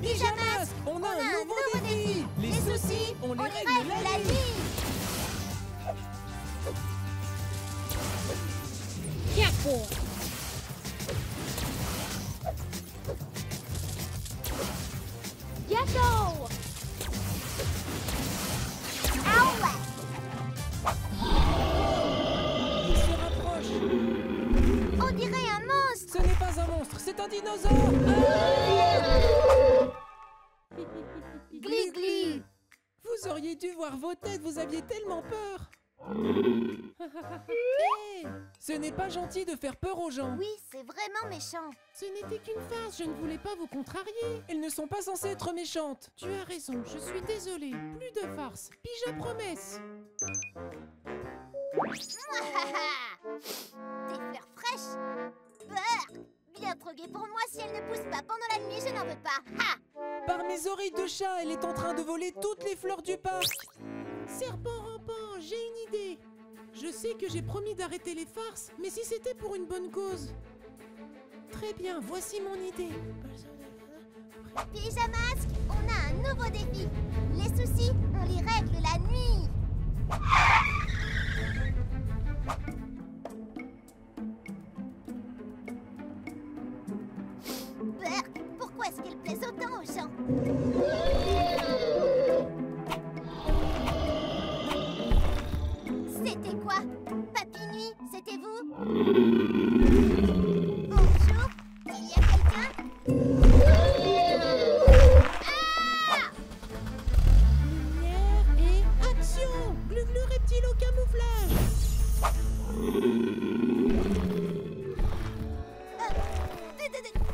Pyjamas, on a un nouveau défi. Les soucis, on les règle la nuit. Gâteau! Il se rapproche. On dirait un monstre! Ce n'est pas un monstre, c'est un dinosaure. Glu glu! Vous auriez dû voir vos têtes, vous aviez tellement peur. Hé, ce n'est pas gentil de faire peur aux gens. Oui, c'est vraiment méchant. Ce n'était qu'une farce, je ne voulais pas vous contrarier. Elles ne sont pas censées être méchantes. Tu as raison, je suis désolée. Plus de farce. Pija promesse. Des fleurs fraîches. Beurre. Bien trop gai pour moi, si elle ne pousse pas pendant la nuit, je n'en veux pas. Ha! Par mes oreilles de chat, elle est en train de voler toutes les fleurs du parc. Serpent rampant, j'ai une idée. Je sais que j'ai promis d'arrêter les farces, mais si c'était pour une bonne cause. Très bien, voici mon idée. Pyjamas, on a un nouveau défi. Les soucis, on les règle la nuit. Burk, pourquoi est-ce qu'elle plaise autant aux gens? C'était quoi? Papy Nuit, c'était vous? Bonjour, il y a quelqu'un? Lumière et action! Glu-glu reptile au camouflage!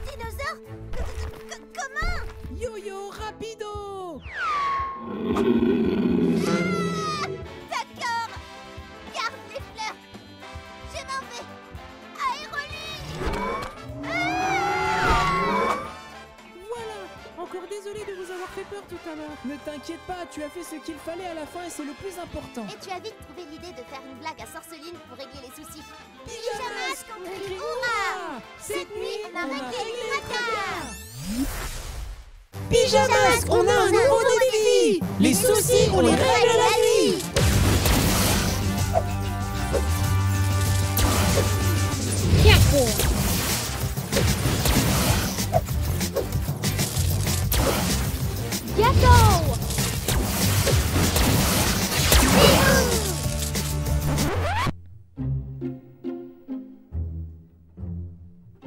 Dinosaure? Comment? Yo-yo rapido. D'accord. Garde les fleurs. Je m'en vais. Aérolune. Voilà! Encore désolé de vous avoir fait peur tout à l'heure. Ne t'inquiète pas, tu as fait ce qu'il fallait à la fin et c'est le plus important. Et tu as vite trouvé l'idée de faire une blague à Sorceline pour régler les soucis. Pyjamas, qu'on crie crie hurrah! Cette nuit, on a réglé les tracas. Pyjamas, on a un nouveau défi. Les soucis, on les règle la nuit. Gâteau!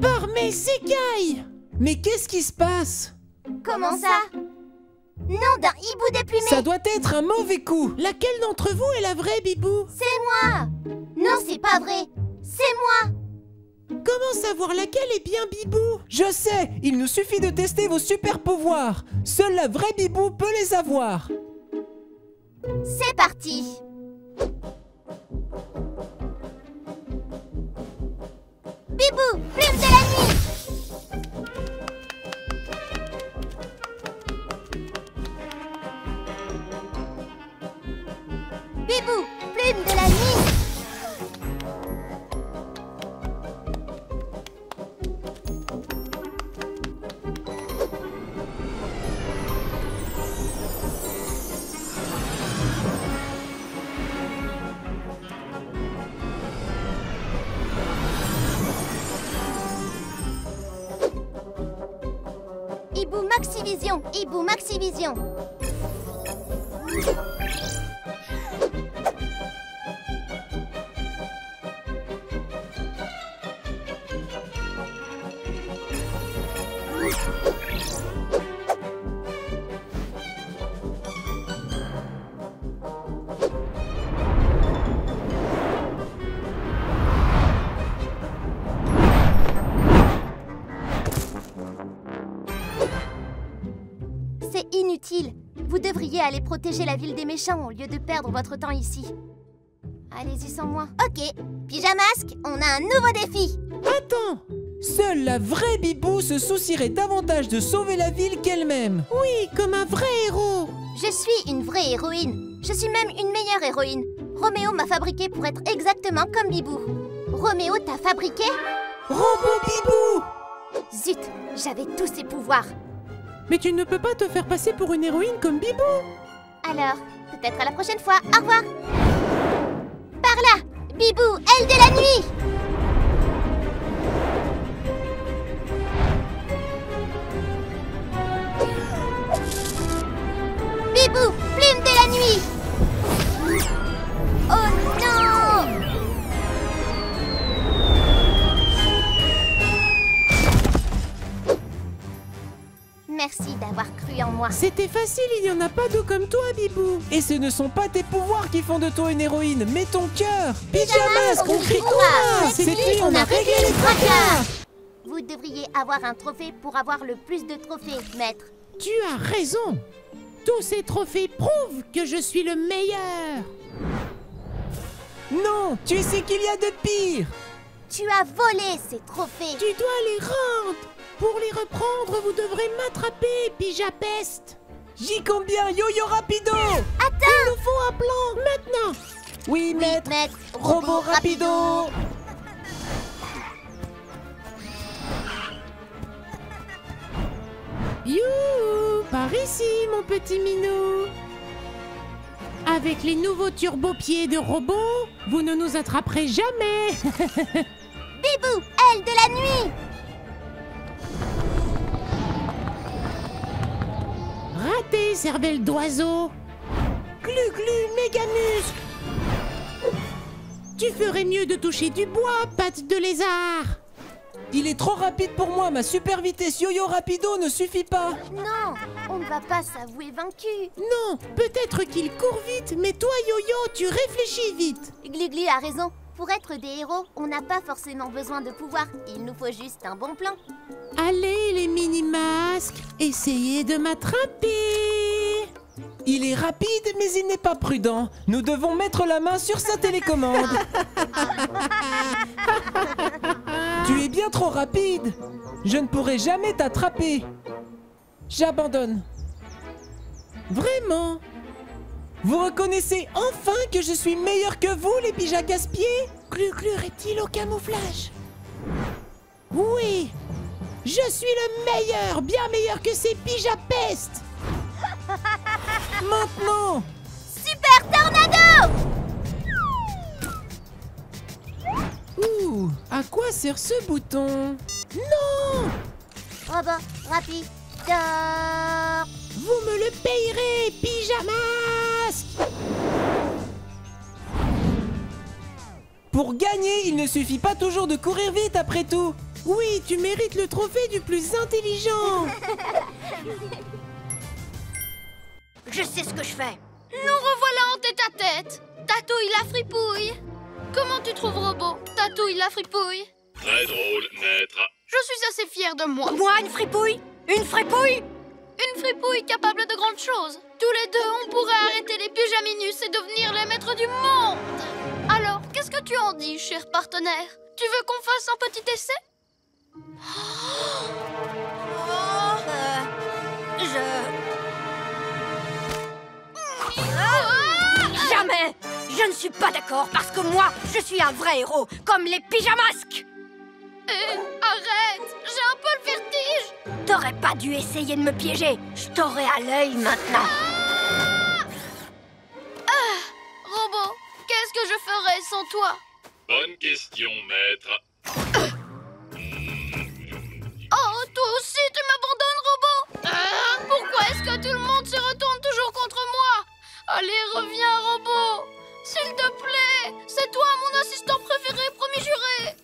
Par mes écailles. Mais qu'est-ce qui se passe? Comment ça? Nom d'un hibou déplumé! Ça doit être un mauvais coup. Laquelle d'entre vous est la vraie Bibou? C'est moi! Non, c'est pas vrai! C'est moi! Comment savoir laquelle est bien Bibou? Je sais, il nous suffit de tester vos super pouvoirs. Seule la vraie Bibou peut les avoir. C'est parti! Bibou, plume de la nuit! Bibou, plume de la nuit! Hibou Maxivision, Hibou Maxivision. C'est inutile. Vous devriez aller protéger la ville des méchants au lieu de perdre votre temps ici. Allez-y sans moi. Ok, Pyjamasque, on a un nouveau défi. Attends! Seule la vraie Bibou se soucierait davantage de sauver la ville qu'elle-même. Oui, comme un vrai héros. Je suis une vraie héroïne. Je suis même une meilleure héroïne. Roméo m'a fabriquée pour être exactement comme Bibou. Roméo t'a fabriqué? Robot Bibou! Zut, j'avais tous ces pouvoirs. Mais tu ne peux pas te faire passer pour une héroïne comme Bibou! Alors, peut-être à la prochaine fois. Au revoir. Par là, Bibou, aile de la nuit. Bibou, plume de la nuit. Oh non! Merci d'avoir cru en moi. C'était facile, il n'y en a pas deux comme toi, Bibou! Et ce ne sont pas tes pouvoirs qui font de toi une héroïne, mais ton cœur! Pyjamas, on crie quoi? Cette nuit, on a réglé les tracas! Vous devriez avoir un trophée pour avoir le plus de trophées, maître. Tu as raison! Tous ces trophées prouvent que je suis le meilleur! Non! Tu sais qu'il y a de pire! Tu as volé ces trophées. Tu dois les rendre! Pour les reprendre, vous devrez m'attraper, Pyjapeste! J'y compte bien, Yo-Yo Rapido! Attends! Il nous faut un plan, maintenant! Oui, maître! Maître, Robot Rapido! Youhou! Par ici, mon petit minou! Avec les nouveaux turbo-pieds de robot, vous ne nous attraperez jamais! Bibou, aile de la nuit. Raté, cervelle d'oiseau! Glu-glu, méga-muscle! Tu ferais mieux de toucher du bois, patte de lézard! Il est trop rapide pour moi, ma super vitesse Yo-Yo Rapido ne suffit pas! Non, on ne va pas s'avouer vaincu. Non, peut-être qu'il court vite, mais toi Yo-Yo, tu réfléchis vite! Gluglu a raison. Pour être des héros, on n'a pas forcément besoin de pouvoir. Il nous faut juste un bon plan. Allez les mini-masques, essayez de m'attraper! Il est rapide, mais il n'est pas prudent. Nous devons mettre la main sur sa télécommande. Tu es bien trop rapide. Je ne pourrai jamais t'attraper. J'abandonne. Vraiment? Vous reconnaissez enfin que je suis meilleur que vous, les pigeons casse-pieds? Glu-glu reptile au camouflage. Oui, je suis le meilleur, bien meilleur que ces Pyjapestes. Maintenant! Super Tornado! Ouh, à quoi sert ce bouton? Non! Robot, rapide. Vous me le payerez, Pyjamasque! Pour gagner, il ne suffit pas toujours de courir vite après tout. Oui, tu mérites le trophée du plus intelligent. Je sais ce que je fais. Nous revoilà en tête-à-tête. Tatouille la fripouille. Comment tu trouves Robot? Tatouille la fripouille. Très drôle, maître. Je suis assez fière de moi. Moi, une fripouille? Une fripouille? Une fripouille capable de grandes choses. Tous les deux, on pourrait arrêter les Pyjaminus et devenir les maîtres du monde. Alors, qu'est-ce que tu en dis, cher partenaire? Tu veux qu'on fasse un petit essai? Jamais! Je ne suis pas d'accord parce que moi, je suis un vrai héros, comme les Pyjamasques! Arrête! J'ai un peu le vertige! T'aurais pas dû essayer de me piéger. Je t'aurais à l'œil maintenant. Robot, qu'est-ce que je ferais sans toi? Bonne question, maître. Oh, toi aussi, tu m'abandonnes, Robot? Pourquoi est-ce que tout le monde se retourne toujours contre moi? Allez, reviens, Robot! S'il te plaît! C'est toi, mon assistant préféré, promis juré!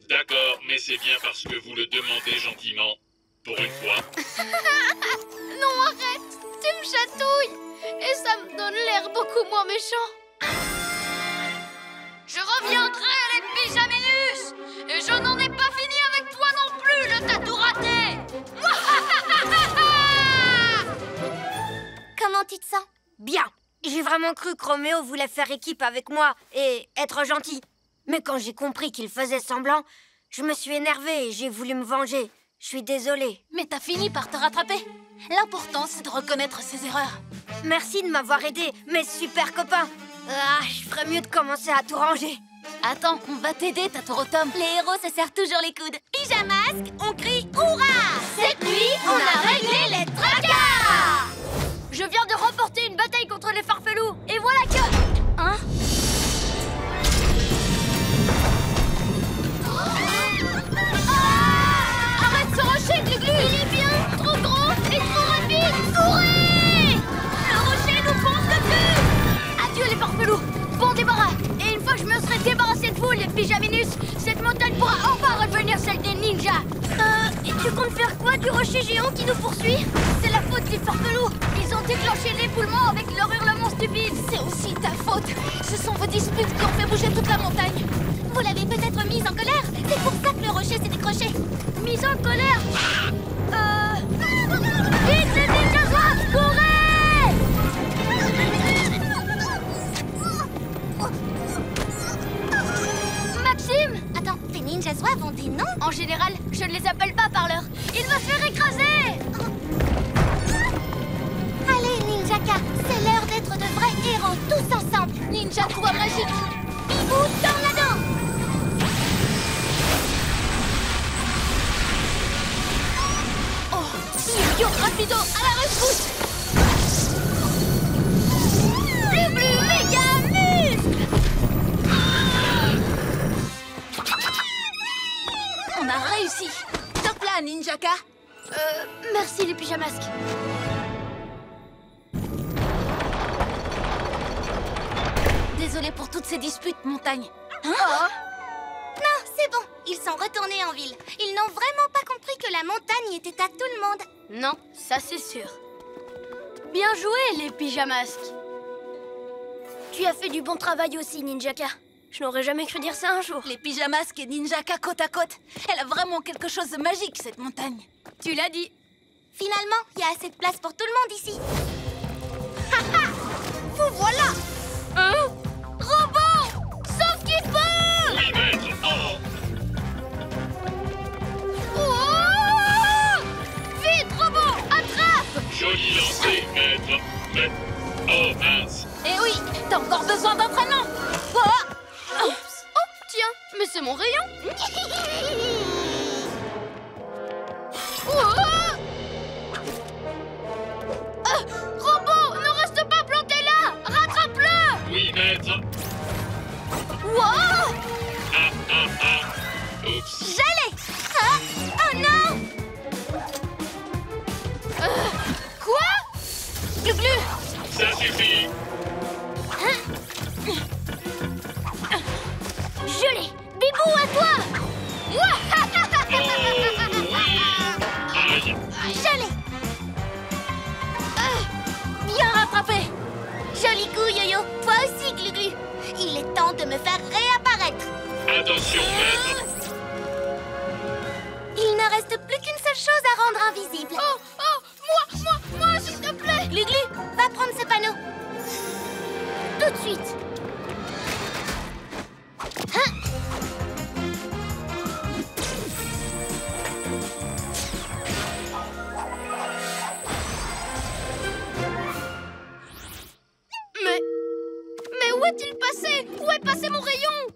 D'accord, mais c'est bien parce que vous le demandez gentiment. Pour une fois. Non, arrête! Tu me chatouilles! Et ça me donne l'air beaucoup moins méchant. Je reviendrai, les Pyjaminus! Et je n'en ai pas fini avec toi non plus, le tatou raté! Comment tu te sens? Bien. J'ai vraiment cru que Roméo voulait faire équipe avec moi et être gentil. Mais quand j'ai compris qu'il faisait semblant, je me suis énervée et j'ai voulu me venger. Je suis désolée. Mais t'as fini par te rattraper. L'important, c'est de reconnaître ses erreurs. Merci de m'avoir aidé, mes super copains. Ah, je ferais mieux de commencer à tout ranger. Attends, on va t'aider, Tatorotom. Les héros se serrent toujours les coudes. Pyjamasque, on crie hurrah! Cette nuit, on a réglé les tracas! Je viens de remporter une bataille contre les farfelous. Et voilà que... Hein? Arrête ce rocher, Glu-Glu! Il est bien trop grand et trop rapide! Courez! Le rocher nous fonce dessus! Adieu les farfelous! Bon débarras! Et une fois que je me serai débarrassé de vous, les pyjaminus, cette montagne pourra enfin redevenir celle des ninjas! Et tu comptes faire quoi du rocher géant qui nous poursuit? C'est la faute des farfelous! Ils ont déclenché l'éboulement avec leur hurlement stupide! C'est aussi ta faute. Ce sont vos disputes qui ont fait bouger toute la montagne. Vous l'avez peut-être mise en colère. C'est pour ça que le rocher s'est décroché. Mise en colère! Vite les ninjas zouaves! Courez! Maxime! Attends, tes ninjas zouaves ont des noms? En général, je ne les appelle pas par leur. Il va se faire écraser! Allez, Ninjaka, c'est l'heure d'être de vrais héros tous ensemble. Ninja doigt magique. Bibou, tornado! Oh, yo rapido, à la rescousse! Glu-Glu méga muscle! On a réussi. Top là, Ninjaka. Merci les pyjamasques. Désolée pour toutes ces disputes, montagne. Oh. Non, c'est bon. Ils sont retournés en ville. Ils n'ont vraiment pas compris que la montagne était à tout le monde. Non, ça c'est sûr. Bien joué les pyjamasques. Tu as fait du bon travail aussi, Ninjaka. Je n'aurais jamais cru dire ça un jour. Les pyjamasques et Ninjaka côte à côte. Elle a vraiment quelque chose de magique, cette montagne. Tu l'as dit. Finalement, il y a assez de place pour tout le monde ici. Haha! Vous voilà! Hein? Robot! Sauf qu'il peut! Oui, maître. Oh! Oh! Vite, robot! Attrape! Joli lancé, maître. Mais... Oh, mince. Eh oui, t'as encore besoin d'entraînement. Oh, tiens, mais c'est mon rayon! Oh! Robot, ne reste pas planté là! Rattrape-le! Oui, maître. Wow! Oups. Gelé! Ah! Oh non! Quoi? Glu-Glu! Ça suffit. Gelé! Bibou, à toi! Oh, oui. Aïe. Gelé! Bien rattrapé! Joli coup, Yo-Yo. Toi aussi, Glu-Glu. Il est temps de me faire réapparaître. Attention, maître. Il ne reste plus qu'une seule chose à rendre invisible. Moi, s'il te plaît! Glu-Glu, va prendre ce panneau. Tout de suite. Hein? Mais où est-il passé? Où est passé mon rayon?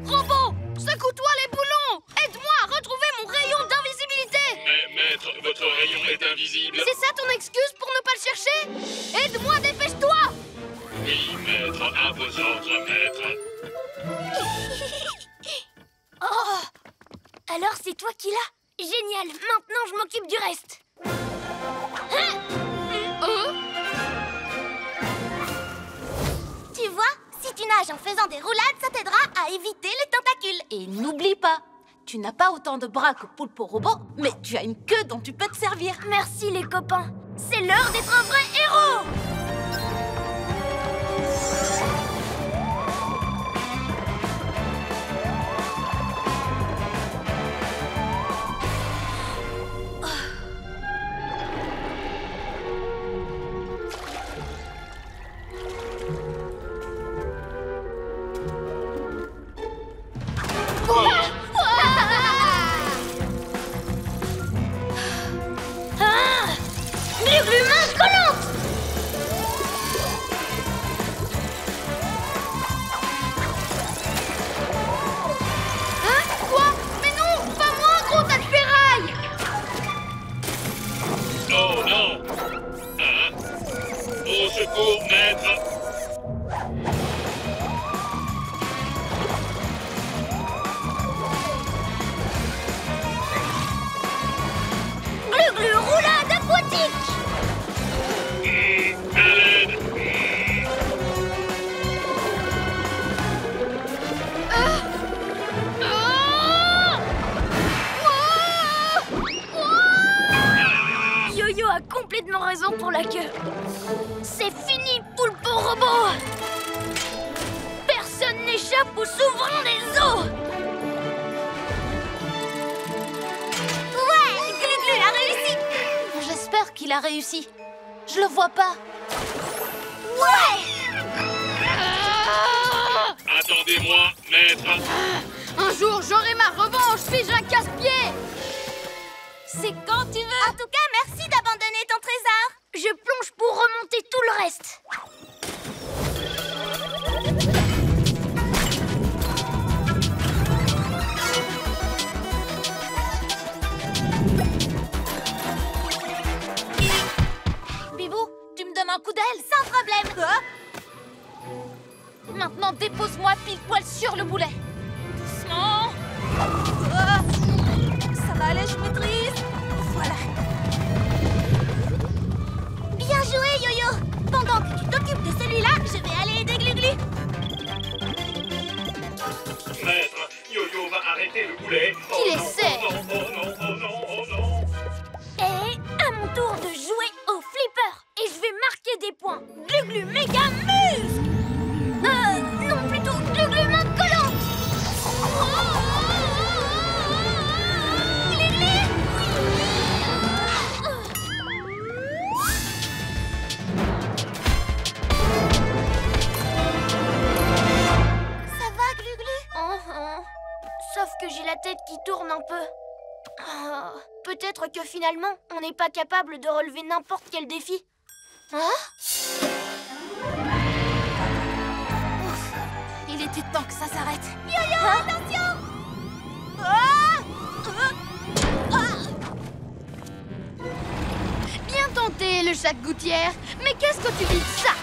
Robot, secoue-toi les boulons! Aide-moi à retrouver mon rayon d'invisibilité! Mais, maître, votre rayon est invisible. C'est ça ton excuse pour ne pas le chercher? Aide-moi, dépêche-toi! Oui, maître, à vos ordres, maître. Oh! Alors c'est toi qui l'as? Génial! Maintenant je m'occupe du reste! Hein? Tu vois, si tu nages en faisant des roulades, ça t'aidera à éviter les tentacules. Et n'oublie pas, tu n'as pas autant de bras que Poulpe Robot, mais tu as une queue dont tu peux te servir. Merci les copains! C'est l'heure d'être un vrai héros! Glu-Glu main collante! raison pour la queue. C'est fini, Poulpe au robot. Personne n'échappe au souverain des eaux. Ouais, Glu-Glu a réussi. J'espère qu'il a réussi. Je le vois pas. Ouais. Attendez-moi, maître. Un jour, j'aurai ma revanche, Pija Casse-Pied. C'est quand tu veux. En tout cas, merci d'abandonner ton trésor. Je plonge pour remonter tout le reste. Bibou, tu me donnes un coup d'aile? Sans problème. Quoi? Maintenant, dépose-moi pile poil sur le boulet. Doucement. Ça va aller, je maîtrise. Voilà. Bien joué, Yo-Yo. Pendant que tu t'occupes de celui-là, je vais aller aider Glu-Glu. Maître, Yo-Yo va arrêter le boulet. Qu'il essaie. Oh non, oh non, oh non, oh non. Et à mon tour de jouer au flipper. Et je vais marquer des points. Glu-Glu méga muscle. Non, plutôt Glu-Glu main collante. Ça va, Glu-Glu? Sauf que j'ai la tête qui tourne un peu. Peut-être que finalement, on n'est pas capable de relever n'importe quel défi. Il était temps que ça s'arrête. Yo-Yo, attention! Bien tenté, le chat gouttière. Mais qu'est-ce que tu dis de ça?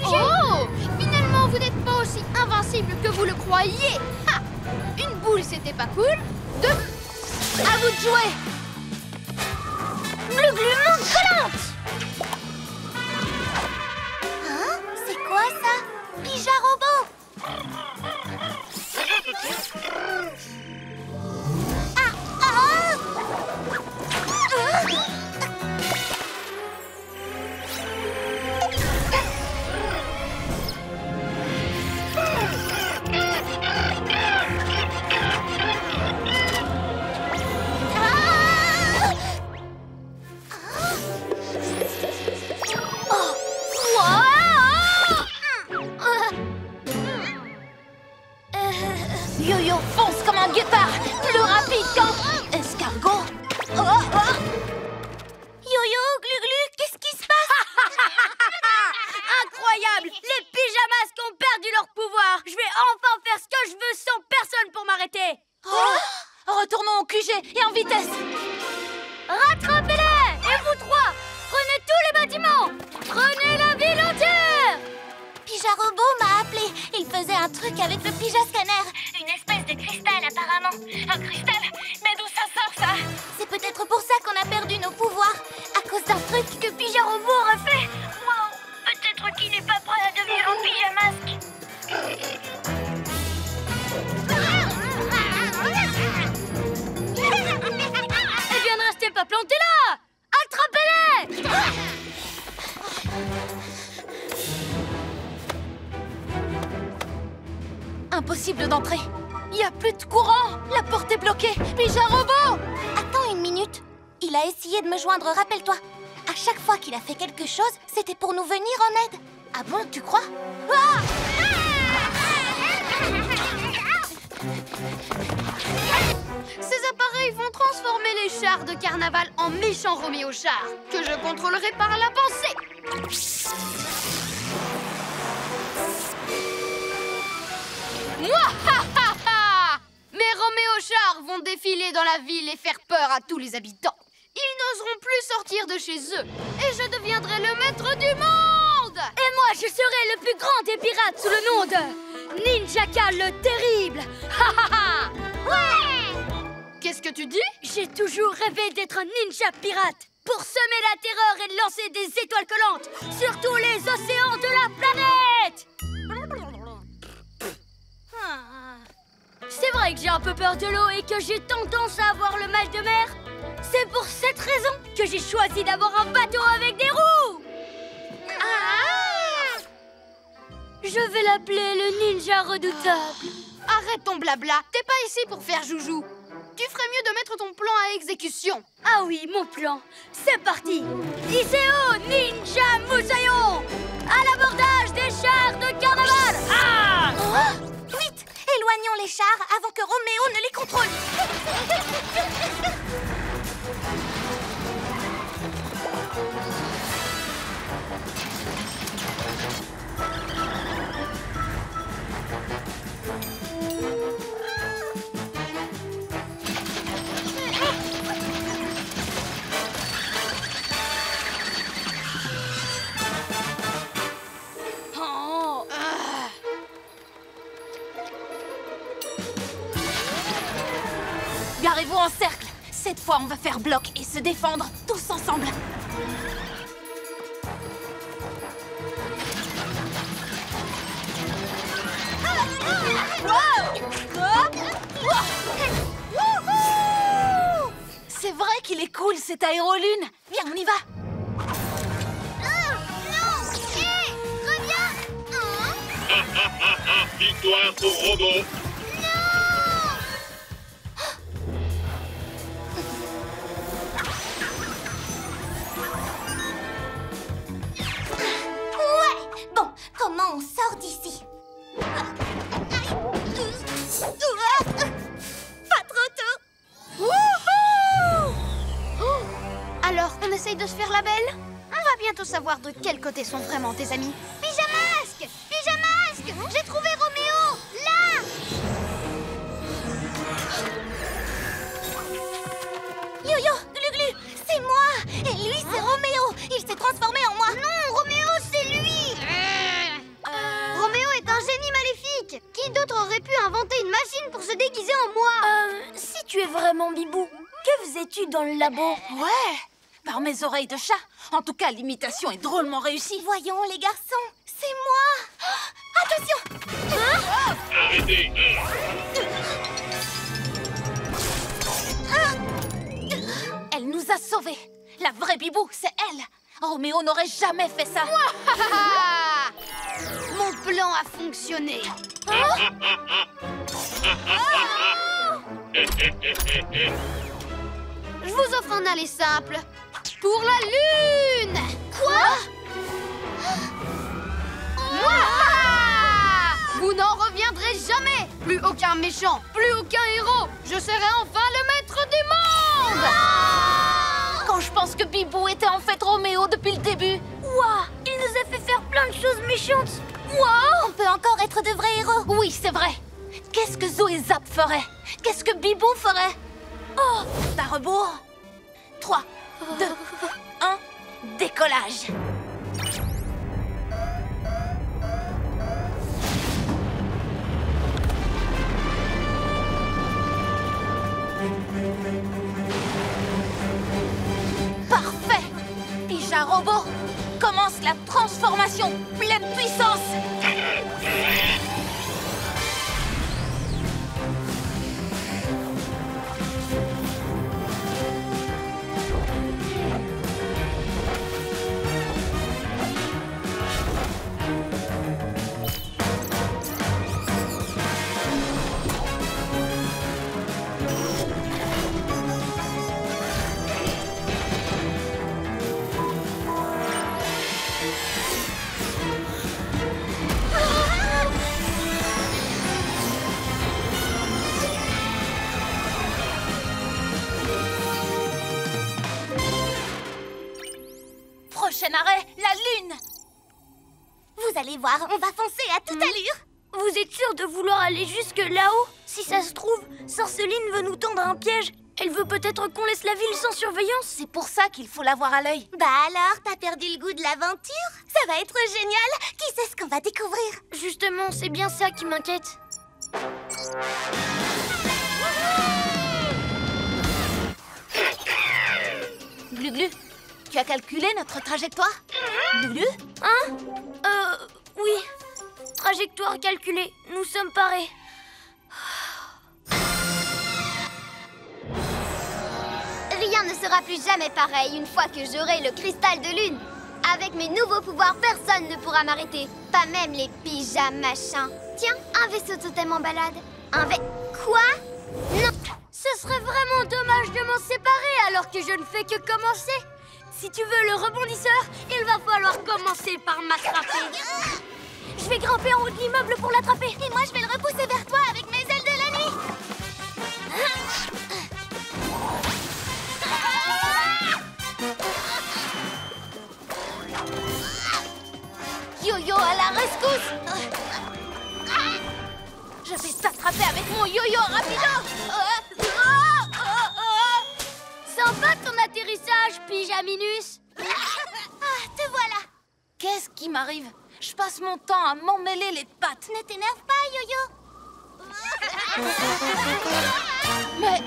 Oh! Finalement, vous n'êtes pas aussi invincible que vous le croyez. Ha! Une boule, c'était pas cool. Deux. À vous de jouer. Glu-Glu main collante! Hein? C'est quoi ça? Pija robot. Yo-Yo fonce comme un guépard, plus rapide qu'un escargot. Yo-Yo, Glu-Glu, qu'est-ce qui se passe? Incroyable! Les pyjamas ont perdu leur pouvoir! Je vais enfin faire ce que je veux sans personne pour m'arrêter! Retournons au QG et en vitesse. Rattrapez-les! Et vous trois, prenez tous les bâtiments! Prenez la ville entière! Pija Robot m'a appelé. Il faisait un truc avec le Pija Scanner. Une espèce de cristal apparemment. Un cristal? Mais d'où ça sort ça? C'est peut-être pour ça qu'on a perdu nos pouvoirs. À cause d'un truc que Pija Robot aurait fait. Wow! Peut-être qu'il n'est pas prêt à devenir un pyjamasque! Eh bien, ne restez pas plantés là! Attrapez-les! Impossible d'entrer. Il n'y a plus de courant. La porte est bloquée. Pija Robot! Attends une minute. Il a essayé de me joindre, rappelle-toi. À chaque fois qu'il a fait quelque chose, c'était pour nous venir en aide. Ah bon, tu crois? Ces appareils vont transformer les chars de carnaval en méchants Roméo chars, que je contrôlerai par la pensée. Mouahaha! Mes Roméo chars vont défiler dans la ville et faire peur à tous les habitants. Ils n'oseront plus sortir de chez eux, et je deviendrai le maître du monde! Et moi, je serai le plus grand des pirates sous le nom de Ninjaka le terrible. Ha ha ha. Ouais! Qu'est-ce que tu dis? J'ai toujours rêvé d'être un ninja pirate pour semer la terreur et lancer des étoiles collantes sur tous les océans de la planète. C'est vrai que j'ai un peu peur de l'eau et que j'ai tendance à avoir le mal de mer. C'est pour cette raison que j'ai choisi d'avoir un bateau avec des roues. Je vais l'appeler le ninja redoutable. Arrête ton blabla, t'es pas ici pour faire joujou. Tu ferais mieux de mettre ton plan à exécution. Ah oui, mon plan. C'est parti. Iseo Ninja Musayon. À l'abordage des chars de carnaval. Ah! Vite, éloignons les chars avant que Roméo ne les contrôle. Garez-vous en cercle. Cette fois, on va faire bloc et se défendre tous ensemble. C'est vrai qu'il est cool, cet aérolune. Viens, on y va. Victoire pour Robot. Bon, comment on sort d'ici? Pas trop tôt. Alors, on essaye de se faire la belle? On va bientôt savoir de quel côté sont vraiment tes amis. Pyjamasque! Pyjamasque! J'ai trouvé Roméo! Là! Yo-yo, Glu-Glu, c'est moi! Et lui, c'est Roméo! Il s'est transformé en moi! Non, Roméo, c'est lui! Roméo est un génie maléfique! Qui d'autre aurait pu inventer une machine pour se déguiser en moi? Si tu es vraiment Bibou, que faisais-tu dans le labo? Ouais, par mes oreilles de chat. En tout cas, l'imitation est drôlement réussie. Voyons, les garçons, c'est moi! Attention! Arrêtez. Elle nous a sauvés. La vraie Bibou, c'est elle. Roméo n'aurait jamais fait ça. Mon plan a fonctionné. Je vous offre un aller simple. Pour la lune! Quoi? Vous n'en reviendrez jamais! Plus aucun méchant, plus aucun héros! Je serai enfin le maître du monde! Quand je pense que Bibou était en fait Roméo depuis le début. Ouah, il nous a fait faire plein de choses méchantes. On peut encore être de vrais héros! Oui, c'est vrai. Qu'est-ce que Zo et Zap feraient? Qu'est-ce que Bibou ferait? Oh, à rebours. 3, 2, 1, décollage. Parfait. Pija Robot commence la transformation pleine puissance. Prochain arrêt, la Lune. Vous allez voir, on va foncer à toute allure! Vous êtes sûr de vouloir aller jusque là-haut? Si ça se trouve, Sorceline veut nous tendre un piège Elle veut peut-être qu'on laisse la ville sans surveillance. C'est pour ça qu'il faut l'avoir à l'œil. Bah alors, t'as perdu le goût de l'aventure? Ça va être génial! Qui sait ce qu'on va découvrir? Justement, c'est bien ça qui m'inquiète. Glu-Glu, tu as calculé notre trajectoire? Glu-Glu? Hein? Oui. Trajectoire calculée. Nous sommes parés. Rien ne sera plus jamais pareil une fois que j'aurai le cristal de lune. Avec mes nouveaux pouvoirs, personne ne pourra m'arrêter. Pas même les pyjamas machins. Tiens, un vaisseau totem en balade. Quoi? Non. Ce serait vraiment dommage de m'en séparer alors que je ne fais que commencer. Si tu veux le rebondisseur, il va falloir commencer par m'attraper. Je vais grimper en haut de l'immeuble pour l'attraper. Et moi, je vais le repousser vers toi avec mes ailes de la nuit. Yo-yo à la rescousse! Je vais t'attraper avec mon yo-yo rapido! Sympa ton atterrissage, Pyjaminus. Te voilà. Qu'est-ce qui m'arrive? Je passe mon temps à m'emmêler les pattes. Ne t'énerve pas, Yo-Yo. Mais...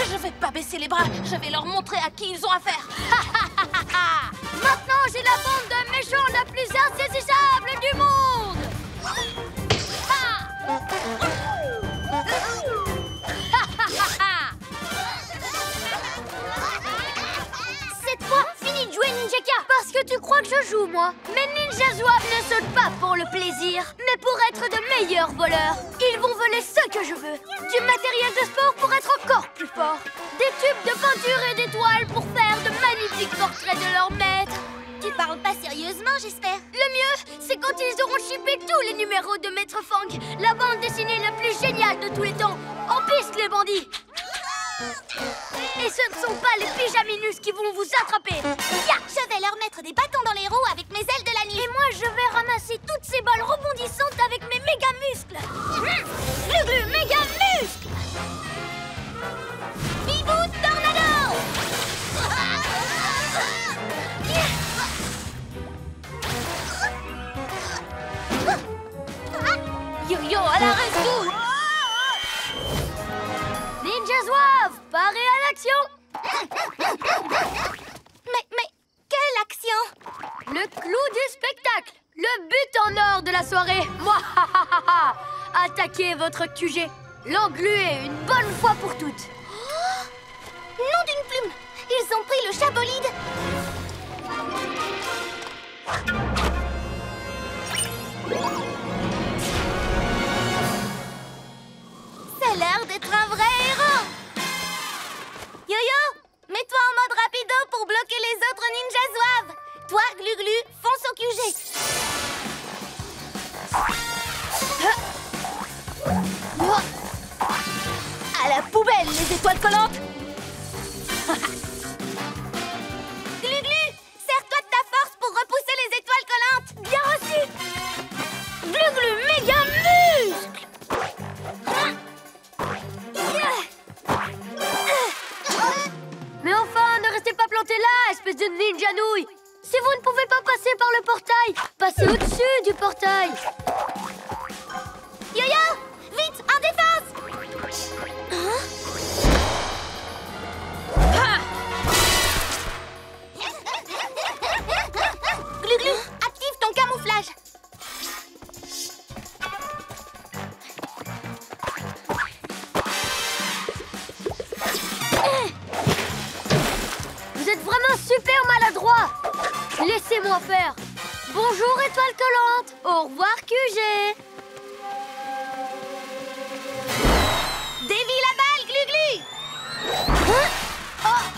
je vais pas baisser les bras. Je vais leur montrer à qui ils ont affaire. Maintenant, j'ai la bande de méchants la plus insaisissable du monde. Cette fois, fini de jouer Ninjaka. Parce que tu crois que je joue, moi. Mais Ninja Zouave ne sautent pas pour le plaisir, mais pour être de meilleurs voleurs. Ils vont voler ce que je veux. Du matériel de sport pour être encore plus fort. Des tubes de peinture et d'étoiles pour faire de magnifiques portraits de leur maître. Tu parles pas sérieusement, j'espère. Le mieux, c'est quand ils auront chippé tous les numéros de Maître Fang, la bande dessinée la plus géniale de tous les temps. En piste, les bandits! Et ce ne sont pas les Pyjaminus qui vont vous attraper. Ya, je vais leur mettre des bâtons dans les roues avec mes ailes de la nuit. Et moi, je vais ramasser toutes ces balles rebondissantes avec mes méga muscles. Glu-glu, méga muscles! Bibou tornado! Yo-yo à la rescousse! Ninja Zouave, paré à l'action! Mais, quelle action? Le clou du spectacle! Le but en or de la soirée! Mouahahaha! Attaquez votre QG! L'engluer une bonne fois pour toutes! Nom d'une plume! Ils ont pris le chabolide! C'est l'heure d'être un vrai héros! Yo-Yo, mets-toi en mode rapido pour bloquer les autres ninjas zouaves! Toi, Glu-Glu, fonce au QG! À la poubelle, les étoiles collantes! Glu-Glu, sers-toi de ta force pour repousser les étoiles collantes! Bien reçu! Glu-glu, méga muscle! Mais enfin, ne restez pas plantés là, espèce de ninja nouille! Si vous ne pouvez pas passer par le portail, passez au-dessus du portail! Yo-Yo, vite, en défense! Glu-Glu, active ton camouflage! Vous êtes vraiment super maladroit! Laissez-moi faire! Bonjour, étoile collante! Au revoir, QG! Dévie la balle, Glu-Glu! Oh!